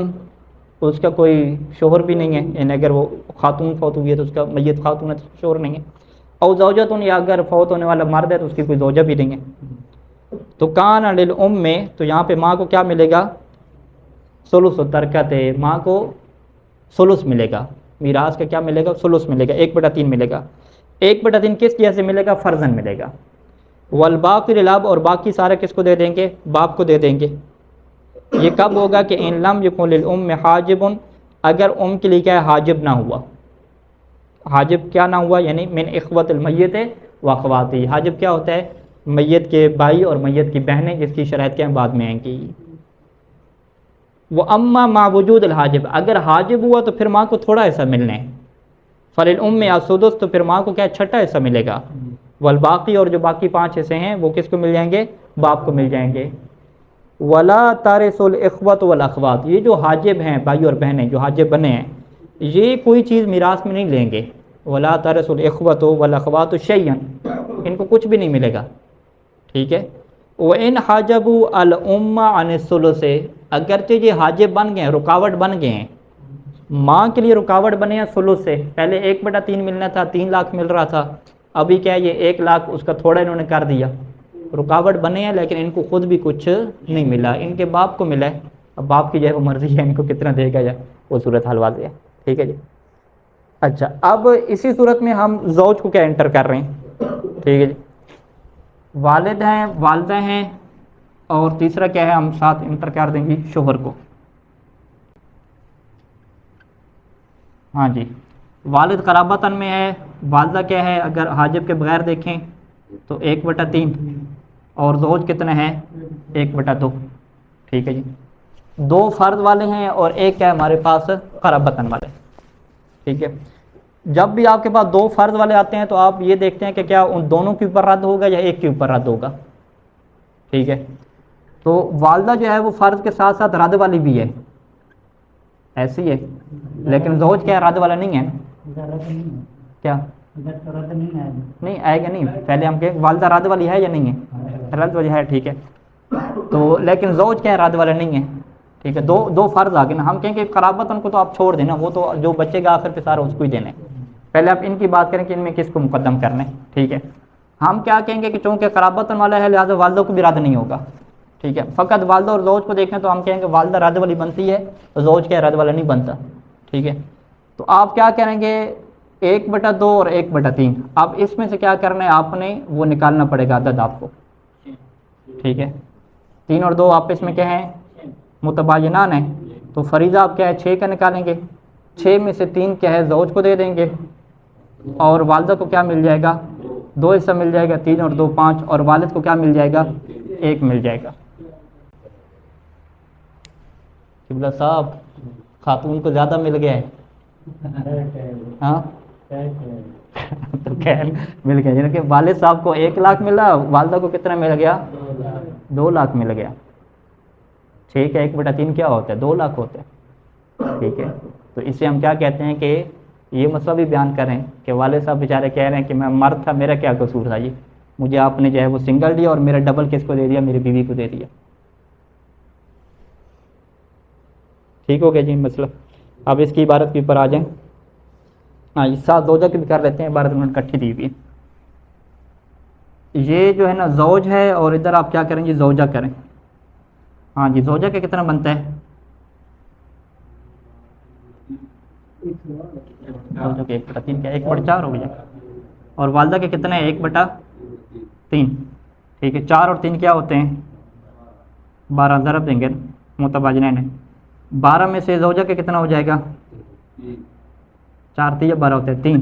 اس کا کوئی شوہر بھی نہیں ہے, یعنی اگر وہ خاتون فوت ہوئی ہے تو اس کا میت خاتون ہے تو شوہر نہیں ہے. او زوجۃ, یا اگر فوت ہونے والا مرد ہے تو اس کی کوئی زوجہ بھی نہیں ہے. تو کان للام میں, تو یہاں پہ ماں کو کیا ملے گا, ثلث ترکت, ماں کو ثلث ملے گا. میراث کا کیا ملے گا, ثلث ملے گا, 1/3 ملے گا. 1/3 کس کی سے ملے گا, فرزن ملے گا. والباقی للاب, اور باقی سارے کس کو دے دیں گے, باپ کو دے دیں گے. یہ کب ہوگا کہ ان لم یکن للام حاجب, اگر کے لیے کیا ہے, حاجب نہ ہوا. حاجب کیا نہ ہوا, یعنی من اخوت المیت و اخواتی. حاجب کیا ہوتا ہے, میت کے بھائی اور میت کی بہنیں, جس کی شرائط کیا بعد میں آئیں گی. وہ اما مع وجود الحاجب, اگر حاجب ہوا تو پھر ماں کو تھوڑا ایسا ملنا ہے. فللام السدس, تو پھر ماں کو کیا چھٹا ایسا ملے گا. والباقی, اور جو باقی 5 حصے ہیں وہ کس کو مل جائیں گے, باپ کو مل جائیں گے. ولا تارث الاخوۃ والاخوات, یہ جو حاجب ہیں بھائی اور بہنیں جو حاجب بنے ہیں, یہ کوئی چیز میراث میں نہیں لیں گے. ولا تارث الاخوۃ والاخوات شیئا, ان کو کچھ بھی نہیں ملے گا. ٹھیک ہے. وان حاجبوا الام عن الثلث, اگرچہ یہ حاجب بن گئے ہیں, رکاوٹ بن گئے ہیں, ماں کے لیے رکاوٹ بنے ہیں ثلث سے. پہلے 1/3 ملنا تھا, 3 لاکھ مل رہا تھا, ابھی کیا یہ 1 لاکھ اس کا تھوڑا انہوں نے کر دیا. رکاوٹ بنے ہیں لیکن ان کو خود بھی کچھ نہیں ملا, ان کے باپ کو ملا ہے. اب باپ کی جو ہے وہ مرضی ہے, ان کو کتنا دے گا, یا وہ صورت حال واضح ہے. ٹھیک ہے جی. اچھا, اب اسی صورت میں ہم زوج کو کیا انٹر کر رہے ہیں. ٹھیک ہے جی. والد ہیں, والدہ ہیں, اور تیسرا کیا ہے, ہم ساتھ انٹر کر دیں گے شوہر کو. ہاں جی, والد قرابتاً میں ہے, والدہ کیا ہے, اگر حاجب کے بغیر دیکھیں تو 1/3, اور زوج کتنا ہے, 1/2. ٹھیک ہے جی. 2 فرد والے ہیں اور ایک کیا ہے ہمارے پاس, قرابتاً والے. ٹھیک ہے. جب بھی آپ کے پاس 2 فرد والے آتے ہیں تو آپ یہ دیکھتے ہیں کہ کیا ان دونوں کے اوپر رد ہوگا یا ایک کے اوپر رد ہوگا. ٹھیک ہے. تو والدہ جو ہے وہ فرد کے ساتھ ساتھ رد والی بھی ہے, ایسی ہے, لیکن زوج کیا ہے, رد والا نہیں ہے. کیا نہیں آئے گا, نہیں, پہلے ہم کہ والدہ رد والی ہے یا نہیں ہے, رد والی ہے. ٹھیک ہے. تو لیکن زوج کیا ہے, رد والا نہیں ہے. ٹھیک ہے، دو فرض آ گئے نا. ہم کہیں کہ قرابت ان کو تو آپ چھوڑ دینا، وہ تو جو بچے گا آخر پہ سارا اس کو ہی دینے. پہلے آپ ان کی بات کریں کہ ان میں کس کو مقدم کرنا ہے. ٹھیک ہے، ہم کیا کہیں گے کہ چونکہ قرابت والا ہے لہٰذا والدہ کو بھی رد نہیں ہوگا. ٹھیک ہے، فقط والدہ اور زوج کو دیکھیں تو ہم کہیں گے والدہ رد والی بنتی ہے تو زوج کیا رد والا نہیں بنتا. ٹھیک ہے، تو آپ کیا کریں گے 1/2 اور 1/3. اب اس میں سے کیا کرنا ہے آپ نے وہ نکالنا پڑے گا عدد آپ کو. ٹھیک ہے، 3 اور 2 آپس میں کیا ہیں متباینان ہیں، تو فریضہ آپ کیا ہے 6 کا نکالیں گے. 6 میں سے 3 کیا ہے زوج کو دے دیں گے اور والدہ کو کیا مل جائے گا 2 حصہ مل جائے گا. 3 اور 2 5 اور والد کو کیا مل جائے گا 1 مل جائے گا. قبلہ صاحب خاتون کو زیادہ مل گیا ہے. ہاں تو خیر مل گیا، یعنی کہ والد صاحب کو 1 لاکھ ملا، والدہ کو کتنا مل گیا 2 لاکھ مل گیا. 6 کا 1/3 کیا ہوتا ہے 2 لاکھ ہوتا ہے. ٹھیک ہے، تو اسے ہم کیا کہتے ہیں کہ یہ مسئلہ بھی بیان کریں کہ والد صاحب بیچارے کہہ رہے ہیں کہ میں مرد تھا، میرا کیا قصور تھا، یہ مجھے آپ نے جو ہے وہ سنگل دیا اور میرا ڈبل کس کو دے دیا میری بیوی کو دے دیا. ٹھیک ہو گیا جی مسئلہ. اب اس کی عبارت کے اوپر آ جائیں. ہاں یہ ساتھ زوجہ کی بھی کر لیتے ہیں، عبارت میں کٹھی دی ہوئی. یہ جو ہے نا زوج ہے اور ادھر آپ کیا کریں جی زوجہ کریں. ہاں جی زوجہ کا کتنا بنتا ہے زوجہ کے 1/3 کیا 1/4 ہو گیا اور والدہ کے کتنے 1/3. ٹھیک ہے، 4 اور 3 کیا ہوتے ہیں 12 ضرب دیں گے متباینین ہے. 12 میں سے زوجہ کے کتنا ہو جائے گا 4 3 12 ہوتے ہیں 3.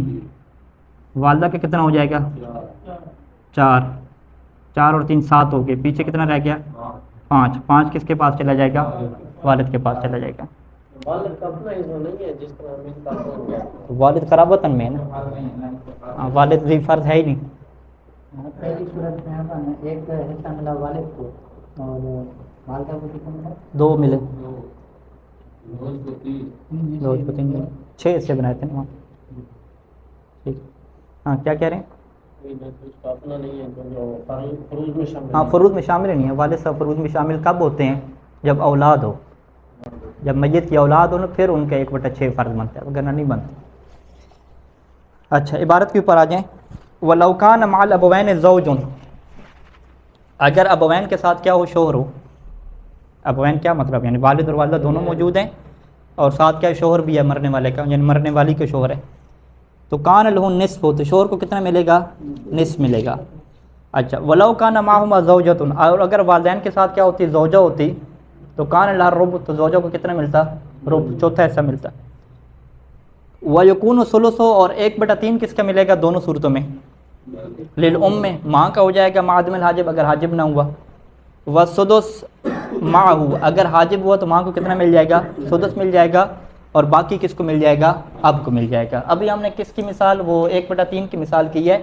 والدہ کے کتنا ہو جائے گا 4. 4 اور 3 7 ہو گئے. پیچھے کتنا رہ گیا 5. 5 کس کے پاس چلا جائے گا والد کے پاس چلا جائے گا. والد قرابتاً میں ہے نا، والد ذی فرض ہے ہی نہیں. پہلی صورت میں ایک حصہ ملا والد کو اور والدہ کو کتنا ملا 2 ملے، روز کو 3 زوج کو 3 ملے، 6 حصے بنائے تھے نا وہاں. ٹھیک، ہاں کیا کہہ رہے ہیں اپنا نہیں ہے جو فروض میں شامل. ہاں فروض میں شامل ہی نہیں ہے. والد صاحب فروض میں شامل کب ہوتے ہیں جب اولاد ہو، جب میت کی اولاد ہو نا پھر ان کا 1/6 فرض بنتا ہے، وگرنہ نہیں بنتا. اچھا عبارت کے اوپر آ جائیں. وَلَوْ كَانَ مَعَ الْأَبَوَيْنِ زَوْجٌ، اگر ابوین کے ساتھ کیا ہو شوہر ہو. ابوین کیا مطلب یعنی والد اور والدہ دونوں موجود ہیں اور ساتھ کیا شوہر بھی ہے مرنے والے کا یعنی مرنے والی کا شوہر ہے. تو کان لہ نصف ہو تو شوہر کو کتنا ملے گا نصف ملے گا. اچھا وَلَوْ كَانَ مَعَهُمَا زَوْجَةٌ، اور اگر والدین کے ساتھ کیا ہوتی زوجہ ہوتی تو کان لہ ربع، تو زوجہ کو کتنا ملتا ربع، چوتھا حصہ ملتا. وَيَكُونُ ثُلُثُ، اور 1/3 کس کا ملے گا دونوں صورتوں میں للام میں ماں کا ہو جائے گا مع عدم الحاجب اگر حاجب نہ ہوا. والسدس معه، اگر حاجب ہوا تو ماں کو کتنا مل جائے گا سدس مل جائے گا اور باقی کس کو مل جائے گا اب کو مل جائے گا. ابھی ہم نے کس کی مثال وہ 1/3 کی مثال کی ہے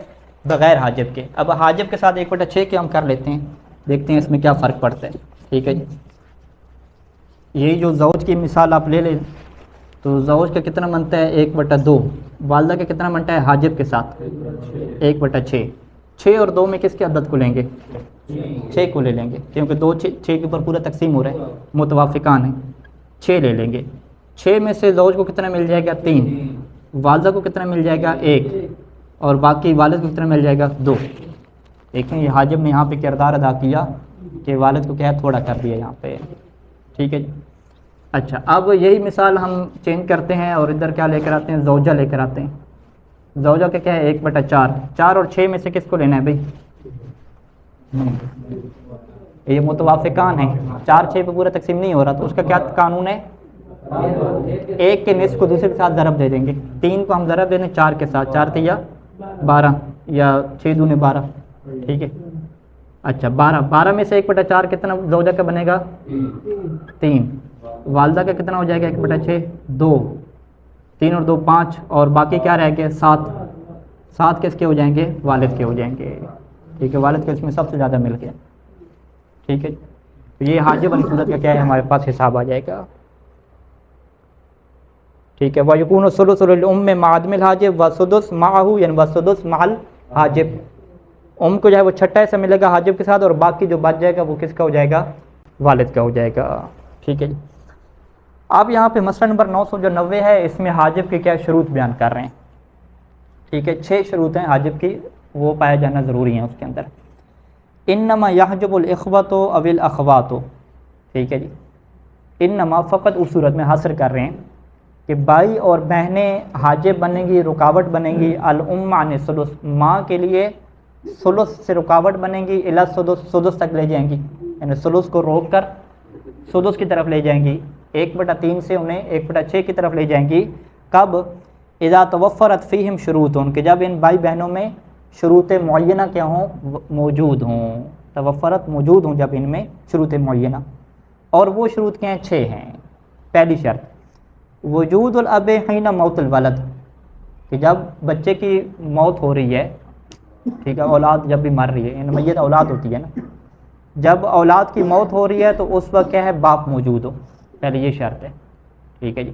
بغیر حاجب کے. اب حاجب کے ساتھ 1/6 کے ہم کر لیتے ہیں، دیکھتے ہیں اس میں کیا فرق پڑتا ہے. ٹھیک ہے جی، یہی جو زوج کی مثال آپ لے لیں تو زوج کا کتنا بنتا ہے 1/2، والدہ کا کتنا بنتا ہے حاجب کے ساتھ 1/6. 6 اور 2 میں کس کے عدد کو لیں گے 6 کو لے لیں گے کیونکہ 2 6 کے اوپر پورا تقسیم ہو رہا ہے متوافقان ہیں. 6 لے لیں گے. 6 میں سے زوج کو کتنا مل جائے گا 3، والدہ کو کتنا مل جائے گا 1 اور باقی والد کو کتنا مل جائے گا 2. دیکھیں یہ حاجب نے یہاں پہ کردار ادا کیا کہ والد کو کیا ہے تھوڑا کر دیا یہاں پہ. ٹھیک ہے جی. اچھا اب یہی مثال ہم چینج کرتے ہیں اور ادھر کیا لے کر آتے ہیں زوجہ لے کر آتے ہیں. زوجہ کا کیا ہے 1/4. 4 اور 6 میں سے کس کو لینا ہے بھائی یہ متوافقان ہیں. 4 6 پہ پورا تقسیم نہیں ہو رہا تو اس کا کیا قانون ہے 1 کے نصف کو دوسرے کے ساتھ ضرب دے دیں گے. 3 کو ہم ضرب دے دیں 4 کے ساتھ، 4 3 12 یا 6 2 12. ٹھیک ہے. اچھا 12 میں سے 1/4 کتنا زوجہ کا بنے گا 3، والدہ کا کتنا ہو جائے گا 1/6 2، 3 اور 2 5 اور باقی کیا رہ گیا 7. 7 کس کے ہو جائیں گے والد کے ہو جائیں گے. ٹھیک ہے، والد کے اس میں سب سے زیادہ مل گیا. ٹھیک ہے، تو یہ حاجب والی صورت کا کیا ہے ہمارے پاس حساب آ جائے گا. ٹھیک ہے. وَيَكُونُ الثُّلُثُ لِلْأُمِّ مَعَ عَدْمِ الْحَاجِبِ وَالسُّدُسُ مَعَهُ، یعنی وَالسُّدُسُ مَعَ الْحَاجِبِ. کو جو ہے وہ چھٹا ایسا ملے گا حاجب کے ساتھ اور باقی جو بچ جائے گا وہ کس کا ہو جائے گا والد کا ہو جائے گا. ٹھیک ہے جی. آپ یہاں پہ مسئلہ نمبر 990 ہے، اس میں حاجب کے کیا شروط بیان کر رہے ہیں. ٹھیک ہے، 6 شروط ہیں حاجب کی، وہ پایا جانا ضروری ہیں اس کے اندر. انما یحجب الاخوۃ او الاخوات، ٹھیک ہے جی. انما فقط اس صورت میں حاصل کر رہے ہیں کہ بھائی اور بہنیں حاجب بنیں گی، رکاوٹ بنیں گی. الام عن الثلث، ماں کے لیے ثلث سے رکاوٹ بنیں گی، الی السدس، سدس تک لے جائیں گی، یعنی ثلث کو روک کر سدس کی طرف لے جائیں گی. 1/3 سے انہیں 1/6 کی طرف لے جائیں گی. کب؟ اذا توفرت فیہم شروط، کہ جب ان بھائی بہنوں میں شروط معینہ کیا ہوں؟ موجود ہوں. توفرت، موجود ہوں جب ان میں شروط معینہ. اور وہ شروط کیا ہیں؟ 6 ہیں. پہلی شرط وجود الاب حین موت الولد، کہ جب بچے کی موت ہو رہی ہے، ٹھیک ہے، اولاد جب بھی مر رہی ہے، یعنی میت اولاد ہوتی ہے نا، جب اولاد کی موت ہو رہی ہے تو اس وقت کیا ہے؟ باپ موجود ہو. پہلے یہ شرط ہے. ٹھیک ہے جی،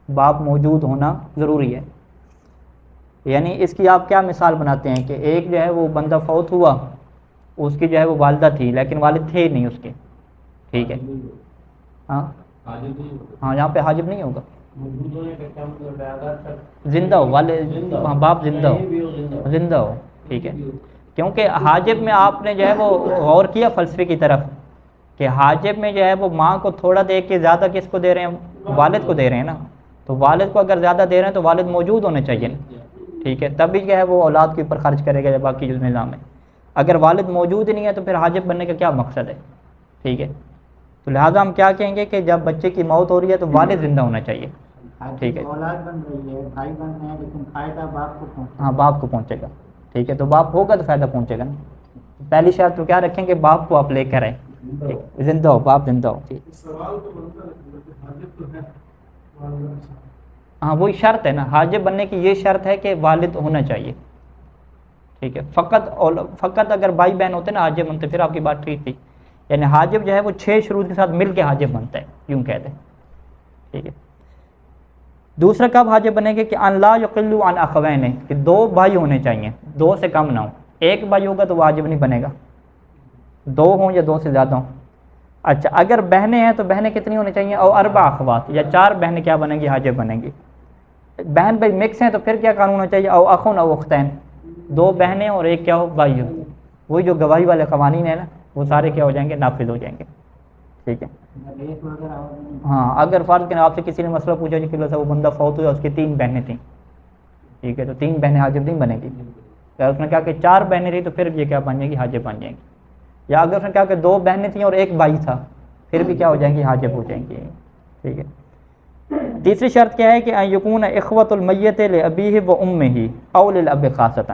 باپ موجود ہونا ضروری ہے. یعنی اس کی آپ کیا مثال بناتے ہیں کہ ایک جو ہے وہ بندہ فوت ہوا، اس کی جو ہے وہ والدہ تھی لیکن والد تھے نہیں اس کے. ٹھیک ہے، ہاں ہاں، یہاں پہ حاجب نہیں ہوگا. زندہ ہو والد، ہاں باپ زندہ ہو، زندہ ہو. ٹھیک ہے، کیونکہ حاجب میں آپ نے جو ہے وہ غور کیا فلسفے کی طرف کہ حاجب میں جو ہے وہ ماں کو تھوڑا دے کے زیادہ کس کو دے رہے ہیں؟ والد کو دے رہے ہیں نا. تو والد کو اگر زیادہ دے رہے ہیں تو والد موجود ہونے چاہیے نا. ٹھیک ہے، تب بھی جو ہے وہ اولاد کے اوپر خرچ کرے گا یا باقی جو نظام ہے. اگر والد موجود ہی نہیں ہے تو پھر حاجب بننے کا کیا مقصد ہے؟ ٹھیک ہے، تو لہٰذا ہم کیا کہیں گے کہ جب بچے کی موت ہو رہی ہے تو والد زندہ ہونا چاہیے. ٹھیک ہے، اولاد بن رہی ہے، بھائی بن رہے ہیں، لیکن فائدہ باپ کو پہنچے. ہاں باپ کو پہنچے گا. ٹھیک ہے، تو باپ ہوگا تو فائدہ پہنچے گا نا. پہلی شرط تو کیا رکھیں کہ باپ کو آپ لے کر آئیں. ٹھیک، زندہ ہو، باپ زندہ ہو. ٹھیک، ہاں وہی شرط ہے نا، حاجب بننے کی یہ شرط ہے کہ والد ہونا چاہیے. ٹھیک ہے، فقط اگر بھائی بہن ہوتے نا حاجب بنتے، پھر آپ کی بات ٹھیک تھی. یعنی حاجب جو ہے وہ 6 شروط کے ساتھ مل کے حاجب بنتا ہے، یوں کہتے ہیں. ٹھیک ہے، دوسرا کب حاجب بنے گے کہ ان لا یقل عن اخوین، کہ 2 بھائی ہونے چاہیے، 2 سے کم نہ ہو. 1 بھائی ہوگا تو وہ حاجب نہیں بنے گا، 2 ہوں یا 2 سے زیادہ ہوں. اچھا، اگر بہنیں ہیں تو بہنیں کتنی ہونی چاہیے؟ اور 4 اخوات، یا 4 بہنیں کیا بنیں گی؟ حاجب بنیں گی. بہن بھائی مکس ہیں تو پھر کیا قانون ہونا چاہیے؟ او اخن او اختین، 2 بہنیں اور 1 کیا ہو؟ بھائی ہو. وہی جو گواہی والے قوانین ہیں نا وہ سارے کیا ہو جائیں گے؟ نافذ ہو جائیں گے. ٹھیک ہے، ہاں اگر فرض کریں آپ سے کسی نے مسئلہ پوچھا کہ وہ بندہ فوت ہوا، اس کی 3 بہنیں تھیں، ٹھیک ہے، تو 3 بہنیں حاجب نہیں بنے گی. یا اس نے کہا کہ 4 بہنیں رہی تو پھر یہ کیا بن جائیں گی؟ حاجب بن جائیں گی. یا اگر اس نے کہا کہ 2 بہنیں تھیں اور 1 بھائی تھا، پھر بھی کیا ہو جائیں گی؟ حاجب ہو جائیں گی. ٹھیک ہے، تیسری شرط کیا ہے کہ ان یکون اخوۃ المیت لابیہ و امہ او للاب خاصۃ،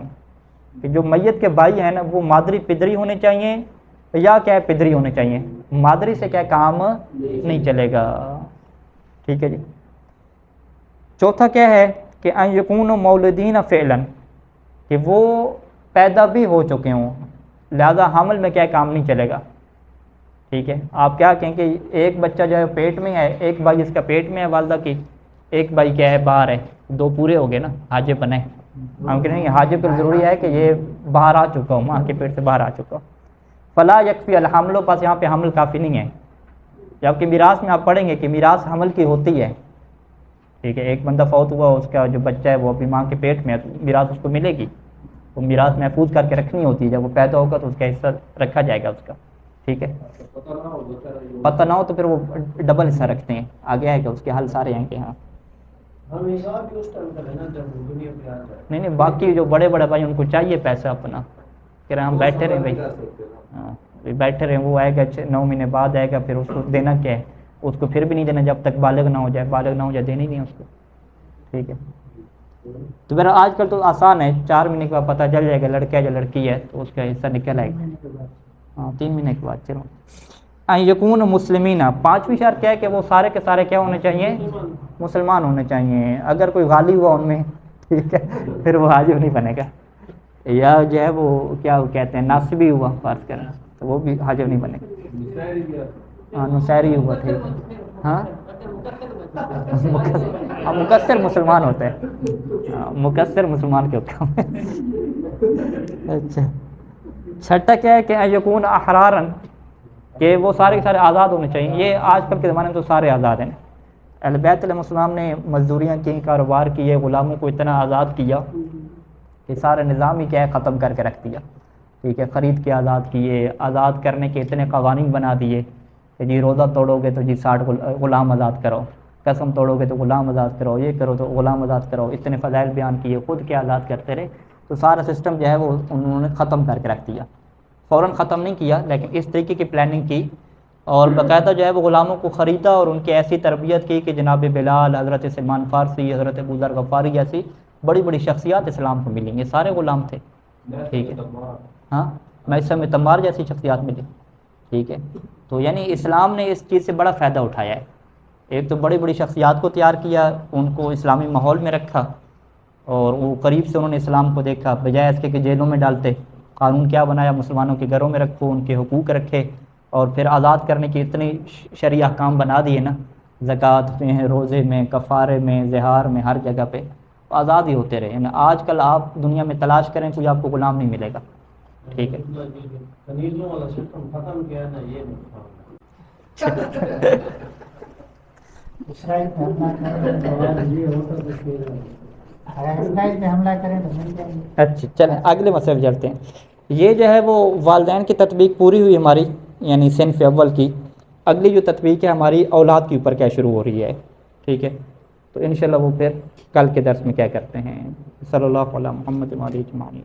کہ جو میت کے بھائی ہیں نا وہ مادری پدری ہونے چاہیے، یا کیا ہے؟ پدری ہونے چاہیے. مادری سے کیا کام نہیں چلے گا. ٹھیک ہے جی. چوتھا کیا ہے کہ ان یکون مولودین فعلا، کہ وہ پیدا بھی ہو چکے ہوں، لہذا حمل میں کیا کام نہیں چلے گا. ٹھیک ہے، آپ کیا کہیں کہ ایک بچہ جو ہے پیٹ میں ہے، 1 بھائی اس کا پیٹ میں ہے والدہ کی، 1 بھائی کیا ہے؟ باہر ہے. 2 پورے ہو گئے نا، حاجب بنے. ہم کہیں گے حاجب کو ضروری ہے کہ یہ باہر آ چکا ہو، ماں کے پیٹ سے باہر آ چکا ہو. فلا یکفی الحمل، پاس یہاں پہ حمل کافی نہیں ہے، جبکہ میراث میں آپ پڑھیں گے کہ میراث حمل کی ہوتی ہے. ٹھیک ہے، ایک بندہ فوت ہوا، اس کا جو بچہ ہے وہ ابھی ماں کے پیٹ میں ہے، میراث اس کو ملے گی. وہ میراث محفوظ کر کے رکھنی ہوتی ہے، جب وہ پیدا ہوگا تو اس کا حصہ رکھا جائے گا اس کا. ٹھیک ہے، پتہ نہ ہو تو پھر وہ ڈبل حصہ رکھتے ہیں. آگے آئے گا اس کے حل سارے ہیں کہ ہاں نہیں، باقی جو بڑے بھائی ان کو چاہیے پیسہ اپنا، کہ ہم بیٹھے رہیں بھائی، ہاں بیٹھے رہیں. وہ آئے گا 9 مہینے بعد آئے گا، پھر اس کو دینا کیا ہے؟ اس کو پھر بھی نہیں دینا جب تک بالغ نہ ہو جائے. بالغ نہ ہو جائے دینی نہیں اس کو. ٹھیک ہے، تو میرا آج کل تو آسان ہے، 4 مہینے کے بعد پتہ چل جائے گا لڑکا ہے یا لڑکی ہے تو اس کا حصہ نکل آئے گا. ہاں 3 مہینے کے بعد. چلو، یکون مسلمین. 5ویں شرط کیا ہے کہ وہ سارے کے سارے کیا ہونے چاہیے؟ مسلمان ہونے چاہیے. اگر کوئی غالی ہوا ان میں، ٹھیک ہے، پھر وہ حاجب نہیں بنے گا. یا جو ہے وہ کیا وہ کہتے ہیں ناصبی ہوا فرض کرنا، تو وہ بھی حاجب نہیں بنے گا. ہاں نصیری ہوا. ٹھیک ہے، ہاں مقصر مسلمان ہوتا ہے، مقصر مسلمان کے ہوتا ہے. اچھا، چھٹا کیا ہے کہ یکون احرارن، کہ وہ سارے کے سارے آزاد ہونے چاہیے. یہ آج کل کے زمانے میں تو سارے آزاد ہیں. اہل بیت علیہ السلام نے مزدوریاں کی، کاروبار کیے، غلاموں کو اتنا آزاد کیا کہ سارا نظام ہی کیا ہے ختم کر کے رکھ دیا، ٹھیک ہے، خرید کے آزاد کیے، آزاد کرنے کے اتنے قوانین بنا دیے کہ جی روزہ توڑو گے تو جی 60 غلام آزاد کرو، قسم توڑو گے تو غلام آزاد کرو، یہ کرو تو غلام آزاد کرو، اتنے فضائل بیان کیے، خود کے آزاد کرتے رہے، تو سارا سسٹم جو ہے وہ انہوں نے ختم کر کے رکھ دیا۔ فوراً ختم نہیں کیا لیکن اس طریقے کی پلاننگ کی اور باقاعدہ جو ہے وہ غلاموں کو خریدا اور ان کی ایسی تربیت کی کہ جناب بلال، حضرت سلمان فارسی، حضرت ابو ذر غفاری جیسی بڑی بڑی شخصیات اسلام کو ملیں گے، سارے غلام تھے، ٹھیک ہے، ہاں میسر میں تمار جیسی شخصیات ملی، ٹھیک ہے۔ تو یعنی اسلام نے اس چیز سے بڑا فائدہ اٹھایا ہے، ایک تو بڑی بڑی شخصیات کو تیار کیا، ان کو اسلامی ماحول میں رکھا اور وہ قریب سے انہوں نے اسلام کو دیکھا، بجائے اس کے کہ جیلوں میں ڈالتے، قانون کیا بنایا، مسلمانوں کے گھروں میں رکھو، ان کے حقوق رکھے اور پھر آزاد کرنے کی اتنی شرعی احکام بنا دیے نا، زکوٰۃ میں، روزے میں، کفارے میں، زہار میں، ہر جگہ پہ آزاد ہی ہوتے رہے۔ یعنی آج کل آپ دنیا میں تلاش کریں کوئی آپ کو غلام نہیں ملے گا، ٹھیک ہے۔ کنیزوں والا سسٹم ختم کیا نا، یہ اسرائیل پہ حملہ کریں یہ ہوتا تو پھر اگر اسرائیل پہ حملہ کریں تو مل جائیں گے۔ اچھا چلیں اگلے مسئلے پہ چلتے ہیں۔ یہ جو ہے وہ والدین کی تطبیق پوری ہوئی ہماری، یعنی صنف اول کی۔ اگلی جو تطبیق ہے ہماری اولاد کے اوپر کیا شروع ہو رہی ہے، ٹھیک ہے، تو انشاءاللہ وہ پھر کل کے درس میں کیا کرتے ہیں۔ صلی اللہ علیہ محمد و آلہ اجمعین۔